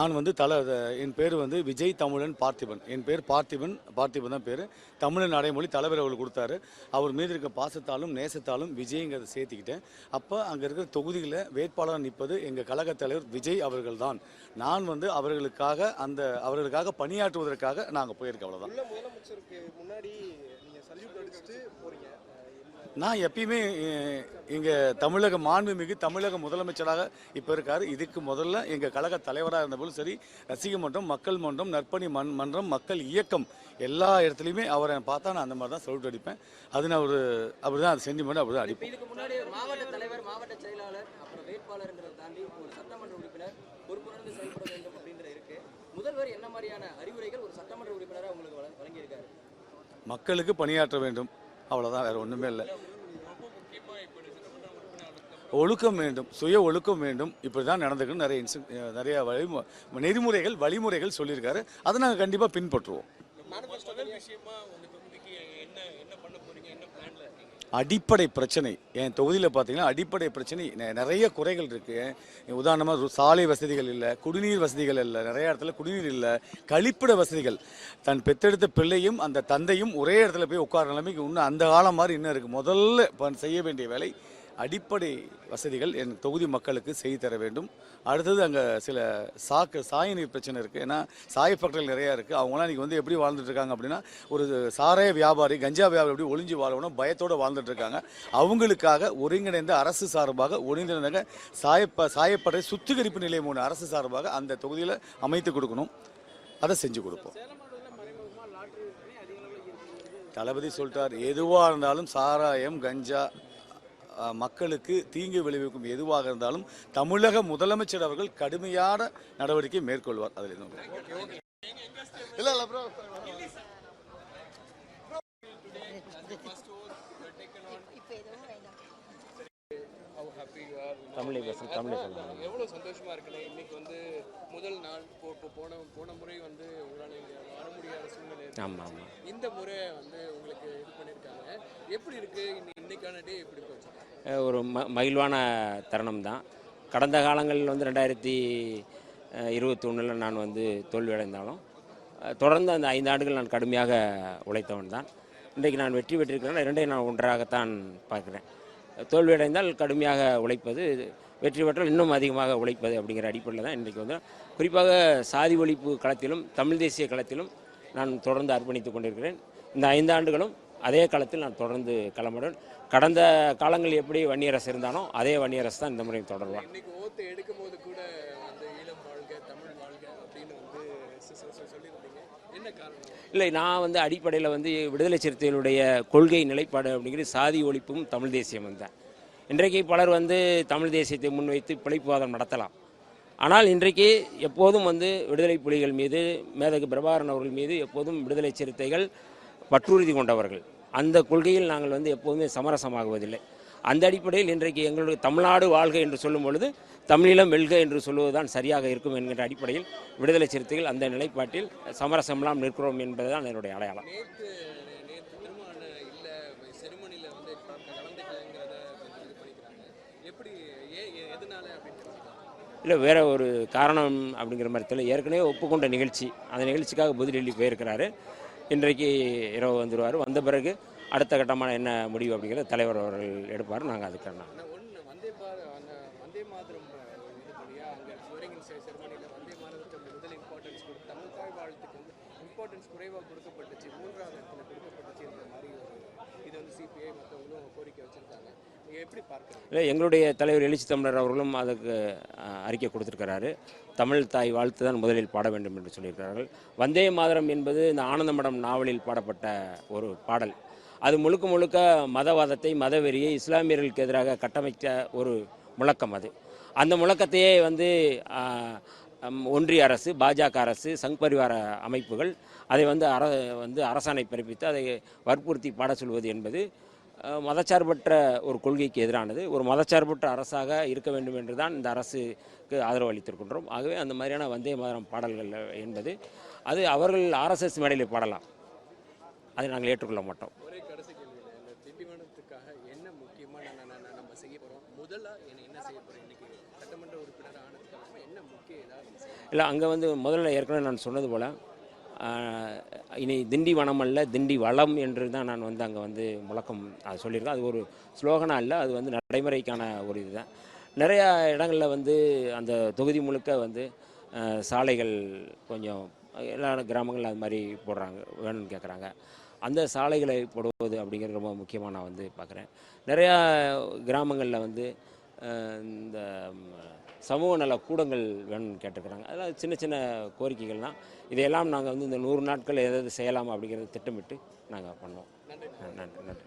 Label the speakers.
Speaker 1: நான் வந்து என் பேர் வந்து விஜய் தமிழன் பார்த்திபன். என் பேர் பார்த்திபன் தான் பேர். தமிழன் அடைமொழி தலைவர் அவர்கள் கொடுத்தாரு. அவர் மீது இருக்க பாசத்தாலும் நேசத்தாலும் விஜய்ங்கிறத சேர்த்துக்கிட்டேன். அப்போ அங்கே இருக்கிற தொகுதியில் வேட்பாளராக நிற்பது எங்கள் கழக தலைவர் விஜய் அவர்கள் தான். நான் வந்து அவர்களுக்காக பணியாற்றுவதற்காக நாங்கள் போயிருக்கோம். அவ்வளோதான்.
Speaker 2: முதலமைச்சருக்கு முன்னாடி நீங்க சல்யூட் அடிச்சுட்டு போறீங்க.
Speaker 1: நான் எப்பயுமே இங்கே மாண்புமிகு தமிழக முதலமைச்சராக இப்போ இருக்கார். இதுக்கு முதல்ல எங்கள் கழக தலைவராக இருந்தபோது சரி, ரசிக மன்றம், மக்கள் மன்றம், நற்பணி மன்றம், மக்கள் இயக்கம் எல்லா இடத்துலையுமே அவரை பார்த்தா நான் அந்த மாதிரி தான் சல்யூட் அடிப்பேன். அது நான் அப்படி தான் அது சென்டிமெண்ட் அப்படி தான் அடிப்பேன்.
Speaker 3: இதுக்கு முன்னாடி மாவட்ட தலைவர், மாவட்ட செயலாளர், அப்புறம் வேட்பாளர்ங்கிறத தாண்டி ஒரு சட்டமன்ற உறுப்பினர் பொறுப்புணர்ந்து செயல்பட வேண்டும் அப்படின்ற இருக்கு. முதல்வர் என்ன மாதிரியான அறிவுரைகள் ஒரு சட்டமன்ற உறுப்பினராக உங்களுக்கு வழங்கியிருக்காரு?
Speaker 1: மக்களுக்கு பணியாற்ற வேண்டும், அவ்வளோதான், வேற ஒன்றுமே இல்லை. ஒழுக்கம் வேண்டும், சுய ஒழுக்கம் வேண்டும். இப்படி தான் நடந்துக்கணும். நிறைய வழிமுறைகள் சொல்லியிருக்காரு. அதை நாங்கள் கண்டிப்பாக பின்பற்றுவோம். அடிப்படை பிரச்சனை என் தொகுதியில் பார்த்தீங்கன்னா அடிப்படை பிரச்சனை நிறைய குறைகள் இருக்குது. உதாரணமாக சாலை வசதிகள் இல்லை, குடிநீர் வசதிகள் இல்லை, நிறைய இடத்துல குடிநீர் இல்லை, கழிப்பிட வசதிகள். தன் பெற்றெடுத்த பிள்ளையும் அந்த தந்தையும் ஒரே இடத்துல போய் உட்கார நிலைமைக்கு இன்னும் அந்த காலம் மாதிரி இன்னும் இருக்குது. முதல்ல செய்ய வேண்டிய வேலை அடிப்படை வசதிகள் என் தொகுதி மக்களுக்கு செய்து தர வேண்டும். அடுத்தது அங்கே சில சாய நீர் பிரச்சனை இருக்குது. ஏன்னா சாய ஃபேக்டரிகள் நிறையா இருக்குது. அவங்களாம் இன்றைக்கி வந்து எப்படி வாழ்ந்துட்டு இருக்காங்க அப்படின்னா, ஒரு சாராய வியாபாரி, கஞ்சா வியாபாரி எப்படி ஒளிஞ்சு வாழணும் பயத்தோடு வாழ்ந்துட்டு இருக்காங்க. அவங்களுக்காக ஒருங்கிணைந்த அரசு சார்பாக ஒருங்கிணைந்த சாயப்பட்டறை சுத்திகரிப்பு நிலையம் ஒன்று அரசு சார்பாக அந்த தொகுதியில் அமைத்து கொடுக்கணும். அதை செஞ்சு கொடுப்போம். தளபதி சொல்லிட்டார், எதுவாக இருந்தாலும் சாராயம், கஞ்சா மக்களுக்கு தீங்கு விளைவிக்கும் எதுவாக இருந்தாலும் தமிழக முதலமைச்சர் அவர்கள் கடுமையான நடவடிக்கை மேற்கொள்வார். அதில்
Speaker 2: எவ்வளவு சந்தோஷமா இருக்குன்னு இன்னைக்கு வந்து முதல் நாள் போன முறை வந்து உங்களால் வர முடியாத சூழ்நிலை. ஆமாம், இந்த முறை வந்து உங்களுக்கு இது பண்ணியிருக்காங்க. எப்படி இருக்கு இன்னைக்கான டே? எப்படி போச்சு?
Speaker 4: ஒரு மகிழ்வான தருணம் தான். கடந்த காலங்களில் வந்து 2021 நான் வந்து தோல்வி அடைந்தாலும் தொடர்ந்து அந்த 5 ஆண்டுகள் நான் கடுமையாக உழைத்தவன் தான். இன்றைக்கு நான் வெற்றி பெற்றிருக்கிறேன். இரண்டையும் நான் ஒன்றாகத்தான் பார்க்குறேன். தோல்வி அடைந்தால் கடுமையாக உழைப்பது, வெற்றி பெற்றால் இன்னும் அதிகமாக உழைப்பது அப்படிங்கிற அடிப்படையில் தான் இன்றைக்கு வந்து குறிப்பாக சாதி ஒழிப்பு களத்திலும் தமிழ் தேசிய களத்திலும் நான் தொடர்ந்து அர்ப்பணித்து கொண்டிருக்கிறேன். இந்த 5 ஆண்டுகளும் அதே களத்தில் நான் தொடர்ந்து களமிடுவேன். கடந்த காலங்கள் எப்படி வன்னியரசு இருந்தானோ அதே வன்னியரசு தான் இந்த முறை தொடர்வான். இல்லை, நான் வந்து அடிப்படையில் வந்து விடுதலை சிறுத்தைகளுடைய கொள்கை நிலைப்பாடு அப்படிங்கிறது சாதி ஒழிப்பும் தமிழ் தேசியமும் தான். இன்றைக்கு பலர் வந்து தமிழ் தேசியத்தை முன்வைத்து பிழைப்புவாதம் நடத்தலாம். ஆனால் இன்றைக்கு எப்போதும் வந்து விடுதலை புலிகள் மீது, மேதகு பிரபாகரன் அவர்கள் மீது எப்போதும் விடுதலை சிறுத்தைகள் பற்றுறுதி கொண்டவர்கள். அந்த கொள்கையில் நாங்கள் வந்து எப்போதுமே சமரசமாகுவதில்லை. அந்த அடிப்படையில் இன்றைக்கு எங்களுடைய தமிழ்நாடு வாழ்க என்று சொல்லும் பொழுது தமிழீழம் வெல்க என்று சொல்வதுதான் சரியாக இருக்கும் என்கிற அடிப்படையில் விடுதலை சிறுத்தைகள் அந்த நிலைப்பாட்டில் சமரசமெல்லாம் நிற்கிறோம் என்பதுதான் என்னுடைய அடையாளம். இல்லை, வேற ஒரு காரணம் அப்படிங்கிற மாதிரி தெரியல. ஏற்கனவே ஒப்புக்கொண்ட நிகழ்ச்சி, அந்த நிகழ்ச்சிக்காக புதுடெல்லி போயிருக்கிறாரு. இன்றைக்கு இரவு வந்துடுவார். வந்த பிறகு அடுத்த கட்டமான என்ன முடிவு அப்படிங்கிறத தலைவர் அவர்கள் எடுப்பார். நாங்கள் அதுக்கான இல்லை, எங்களுடைய தலைவர் எழுச்சி தமிழர் அவர்களும் அதுக்கு அறிக்கை கொடுத்துருக்கிறாரு. தமிழ் தாய் வாழ்த்து தான் முதலில் பாட வேண்டும் என்று சொல்லியிருக்கிறார்கள். வந்தே மாதரம் என்பது இந்த ஆனந்தமடம் நாவலில் பாடப்பட்ட ஒரு பாடல். அது முழுக்க மதவாதத்தை, மதவெறியை இஸ்லாமியர்களுக்கு எதிராக கட்டமைத்த ஒரு முழக்கம். அந்த முழக்கத்தையே வந்து ஒன்றிய அரசு, பாஜக அரசு, சங் பரிவார அமைப்புகள் அதை வந்து அரசாணை பிறப்பித்து அதை வற்புறுத்தி பாட சொல்வது என்பது மதச்சார்பற்ற ஒரு கொள்கைக்கு எதிரானது. ஒரு மதச்சார்பற்ற அரசாக இருக்க வேண்டும் என்று தான் இந்த அரசுக்கு ஆதரவு அளித்திருக்கின்றோம். ஆகவே அந்த மாதிரியான வந்தே மாதரம் பாடல்கள் என்பது அது அவர்கள் RSS மேடையில் பாடலாம், அதை நாங்கள் ஏற்றுக்கொள்ள மாட்டோம். இல்லை அங்கே வந்து முதல்ல ஏற்கனவே நான் சொன்னது போல் இனி திண்டி வனம் அல்ல திண்டி வளம் என்று தான் நான் வந்து அங்கே வந்து முழக்கம் அது சொல்லியிருக்கேன். அது ஒரு ஸ்லோகனாக இல்லை, அது வந்து நடைமுறைக்கான ஒரு இதுதான். நிறையா இடங்களில் வந்து அந்த தொகுதி முழுக்க வந்து சாலைகள் கொஞ்சம் எல்லா கிராமங்களில் அது மாதிரி போடுறாங்க, வேணும்னு கேட்குறாங்க. அந்த சாலைகளை போடுவது அப்படிங்கிறது ரொம்ப முக்கியமாக நான் வந்து பார்க்குறேன். நிறையா கிராமங்களில் வந்து இந்த சமூக நல கூடங்கள் வேணும்னு கேட்டுக்கிறாங்க. அதெல்லாம் சின்ன சின்ன கோரிக்கைகள் தான். இதையெல்லாம் நாங்கள் வந்து இந்த 100 நாட்கள் எதாவது செய்யலாமா அப்படிங்கிறத திட்டமிட்டு நாங்கள் பண்ணோம். நன்றி.